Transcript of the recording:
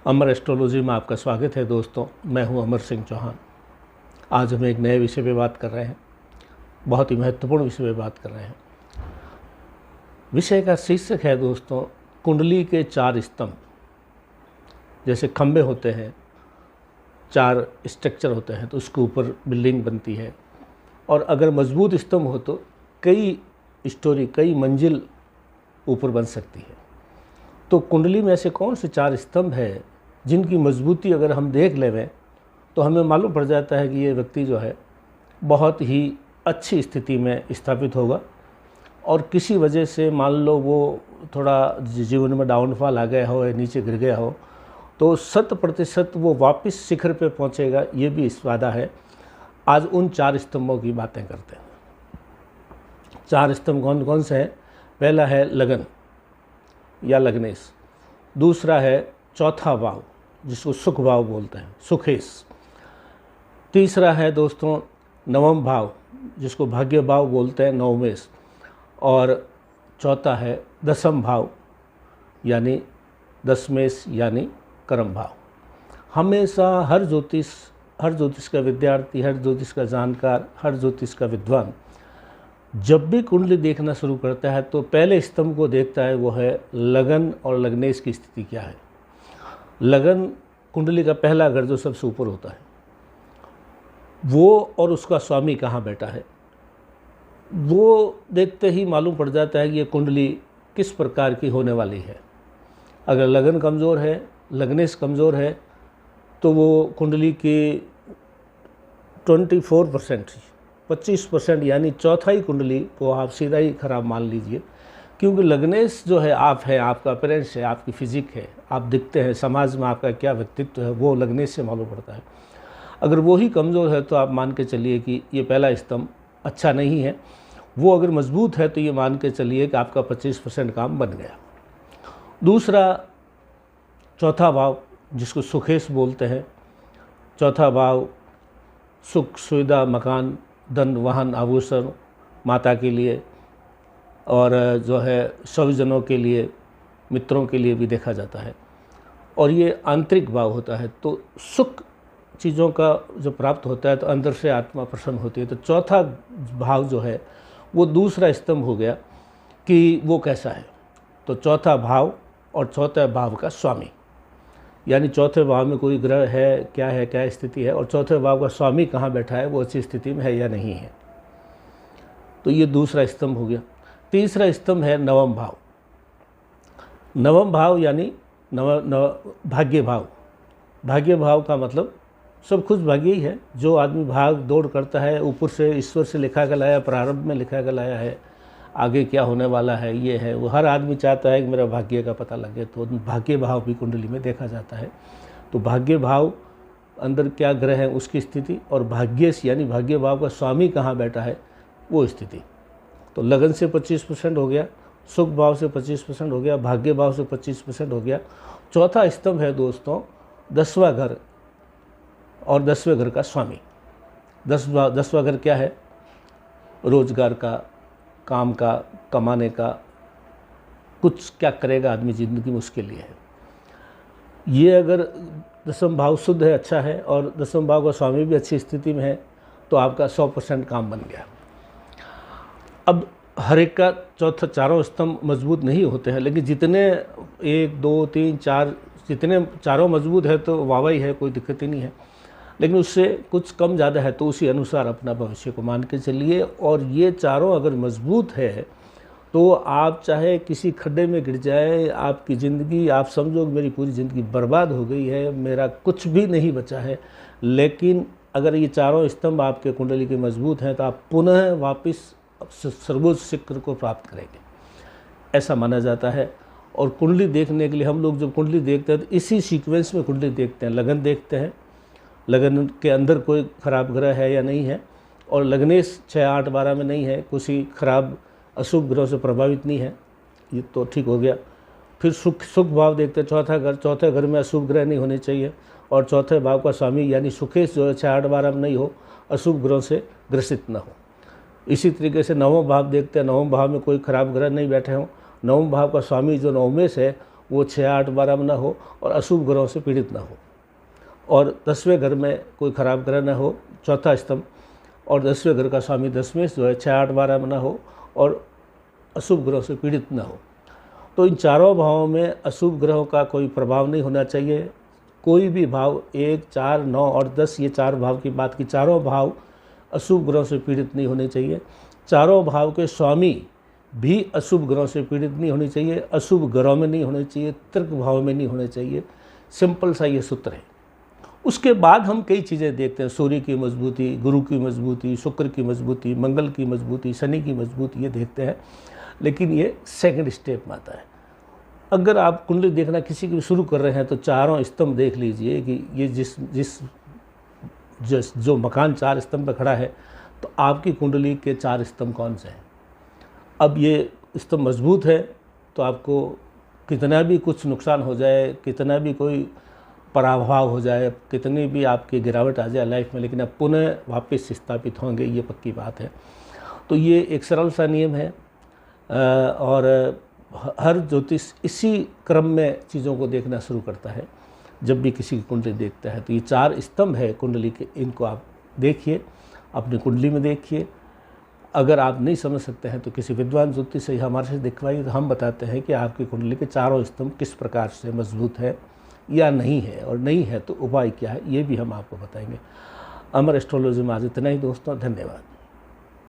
अमर astrology में आपका स्वागत है दोस्तों। मैं हूं अमर सिंह चौहान। आज हम एक नए विषय पे बात कर रहे हैं, बहुत ही महत्वपूर्ण विषय पे बात कर रहे हैं। विषय का शीर्षक है दोस्तों, कुंडली के 4 स्तंभ। जैसे खंबे होते हैं, 4 स्ट्रक्चर होते हैं तो उसके ऊपर बिल्डिंग बनती है, और अगर मजबूत स्तंभ हो तो कई मंजिल ऊपर बन सकती है। तो कुंडली में ऐसे कौन से 4 स्तंभ है जिनकी मजबूती अगर हम देख लें तो हमें मालूम पड़ जाता है कि ये व्यक्ति जो है बहुत ही अच्छी स्थिति में स्थापित होगा, और किसी वजह से मान लो वो थोड़ा जीवन में डाउनफॉल आ गया हो या नीचे गिर गया हो तो 100% वो वापस शिखर पे पहुंचेगा, ये भी इस वादा है। आज उन 4 स्तंभों की बातें करते हैं। 4 स्तंभ कौन कौन से हैं? पहला है लगन या लग्नेश, दूसरा है चौथा भाव जिसको सुख भाव बोलते हैं, सुखेश। तीसरा है दोस्तों नवम भाव जिसको भाग्य भाव बोलते हैं, नवमेश। और चौथा है दसम भाव यानी दशमेश यानी कर्म भाव। हमेशा हर ज्योतिष का विद्यार्थी, हर ज्योतिष का जानकार, हर ज्योतिष का विद्वान जब भी कुंडली देखना शुरू करता है तो पहले स्तंभ को देखता है, वो है लगन और लग्नेश की स्थिति क्या है। लगन कुंडली का पहला घर जो सबसे ऊपर होता है, वो और उसका स्वामी कहाँ बैठा है, वो देखते ही मालूम पड़ जाता है कि ये कुंडली किस प्रकार की होने वाली है। अगर लगन कमज़ोर है, लग्नेश कमज़ोर है तो वो कुंडली की 25% यानी चौथाई कुंडली को आप सीधा ही खराब मान लीजिए, क्योंकि लग्नेश जो है आप है, आपका अपीयरेंस है, आपकी फिजिक है, आप दिखते हैं, समाज में आपका क्या व्यक्तित्व है, वो लग्नेश से मालूम पड़ता है। अगर वो ही कमज़ोर है तो आप मान के चलिए कि ये पहला स्तंभ अच्छा नहीं है। वो अगर मजबूत है तो ये मान के चलिए कि आपका 25% काम बन गया। दूसरा चौथा भाव जिसको सुखेश बोलते हैं। चौथा भाव सुख, सुविधा, मकान, धन, वाहन, आभूषण, माता के लिए और जो है स्वजनों के लिए, मित्रों के लिए भी देखा जाता है, और ये आंतरिक भाव होता है। तो सुख चीज़ों का जो प्राप्त होता है तो अंदर से आत्मा प्रसन्न होती है। तो चौथा भाव जो है वो दूसरा स्तंभ हो गया कि वो कैसा है। तो चौथा भाव और चौथे भाव का स्वामी, यानी चौथे भाव में कोई ग्रह है, क्या स्थिति है, और चौथे भाव का स्वामी कहाँ बैठा है, वो अच्छी स्थिति में है या नहीं है। तो ये दूसरा स्तंभ हो गया। तीसरा स्तंभ है नवम भाव। नवम भाव यानी भाग्य भाव। भाग्य भाव का मतलब सब कुछ भाग्य ही है। जो आदमी भाग दौड़ करता है, ऊपर से ईश्वर से लिखा के लाया, प्रारंभ में लिखा के लाया है, आगे क्या होने वाला है ये है, वो हर आदमी चाहता है कि मेरा भाग्य का पता लगे। तो भाग्य भाव भी कुंडली में देखा जाता है। तो भाग्य भाव अंदर क्या ग्रह है उसकी स्थिति, और भाग्येश यानी भाग्य भाव का स्वामी कहाँ बैठा है वो स्थिति। तो लगन से 25% हो गया, सुख भाव से 25% हो गया, भाग्य भाव से 25% हो गया। चौथा स्तंभ है दोस्तों 10वां घर और 10वें घर का स्वामी। 10वां घर क्या है? रोजगार का, काम का, कमाने का, कुछ क्या करेगा आदमी ज़िंदगी में उसके लिए है। ये अगर 10वां भाव शुद्ध है, अच्छा है, और 10वां भाव का स्वामी भी अच्छी स्थिति में है तो आपका 100% काम बन गया। अब हर एक का चारों स्तंभ मजबूत नहीं होते हैं, लेकिन जितने 1, 2, 3, 4 जितने चारों मजबूत है तो वाहवाही है, कोई दिक्कत ही नहीं है। लेकिन उससे कुछ कम ज़्यादा है तो उसी अनुसार अपना भविष्य को मान के चलिए। और ये चारों अगर मजबूत है तो आप चाहे किसी खड्डे में गिर जाए, आपकी ज़िंदगी, आप समझो मेरी पूरी ज़िंदगी बर्बाद हो गई है, मेरा कुछ भी नहीं बचा है, लेकिन अगर ये चारों स्तंभ आपके कुंडली के मजबूत हैं तो आप पुनः वापस सर्वोच्च शिखर को प्राप्त करेंगे, ऐसा माना जाता है। और कुंडली देखने के लिए हम लोग जब कुंडली देखते हैं तो इसी सीक्वेंस में कुंडली देखते हैं। लगन देखते हैं, लगन के अंदर कोई खराब ग्रह है या नहीं है, और लग्नेश 6, 8, 12 में नहीं है, कुछ ही खराब अशुभ ग्रह से प्रभावित नहीं है, ये तो ठीक हो गया। फिर सुख भाव देखते हैं, चौथा घर। चौथे घर में अशुभ ग्रह नहीं होने चाहिए, और चौथे भाव का स्वामी यानी सुखेश जो है 6, 8, 12 में नहीं हो, अशुभ ग्रहों से ग्रसित न हो। इसी तरीके से नवम भाव देखते हैं, नवम भाव में कोई खराब ग्रह नहीं बैठे हों, नवम भाव का स्वामी जो नवमेश है वो 6, 8, 12 में ना हो और अशुभ ग्रहों से पीड़ित ना हो, और 10वें घर में कोई खराब ग्रह ना हो, चौथा स्तंभ, और 10वें घर का स्वामी दशमेश जो है 6, 8, 12 में ना हो और अशुभ ग्रहों से पीड़ित ना हो। तो इन चारों भावों में अशुभ ग्रहों का कोई प्रभाव नहीं होना चाहिए। कोई भी भाव 1, 4, 9 और 10, ये 4 भाव की बात की, चारों भाव अशुभ ग्रहों से पीड़ित नहीं होने चाहिए। चारों भाव के स्वामी भी अशुभ ग्रहों से पीड़ित नहीं होने चाहिए, अशुभ ग्रहों में नहीं होने चाहिए, तर्क भाव में नहीं होने चाहिए। सिंपल सा ये सूत्र है। उसके बाद हम कई चीज़ें देखते हैं, सूर्य की मजबूती, गुरु की मजबूती, शुक्र की मजबूती, मंगल की मजबूती, शनि की मजबूती, ये देखते हैं। लेकिन ये सेकंड स्टेप में आता है। अगर आप कुंडली देखना किसी की शुरू कर रहे हैं तो चारों स्तंभ देख लीजिए कि ये जो मकान 4 स्तंभ पर खड़ा है, तो आपकी कुंडली के 4 स्तंभ कौन से हैं। अब ये स्तंभ मजबूत है तो आपको कितना भी कुछ नुकसान हो जाए, कितना भी कोई पराभव हो जाए, कितनी भी आपकी गिरावट आ जाए लाइफ में, लेकिन आप पुनः वापस स्थापित होंगे, ये पक्की बात है। तो ये एक सरल सा नियम है और हर ज्योतिष इसी क्रम में चीज़ों को देखना शुरू करता है। जब भी किसी की कुंडली देखता है तो ये 4 स्तंभ है कुंडली के, इनको आप देखिए, अपनी कुंडली में देखिए। अगर आप नहीं समझ सकते हैं तो किसी विद्वान ज्योतिष से हमारे से दिखवाइए, तो हम बताते हैं कि आपकी कुंडली के चारों स्तंभ किस प्रकार से मजबूत है या नहीं है, और नहीं है तो उपाय क्या है, ये भी हम आपको बताएंगे। अमर एस्ट्रोलॉजी में आज इतना ही दोस्तों, धन्यवाद।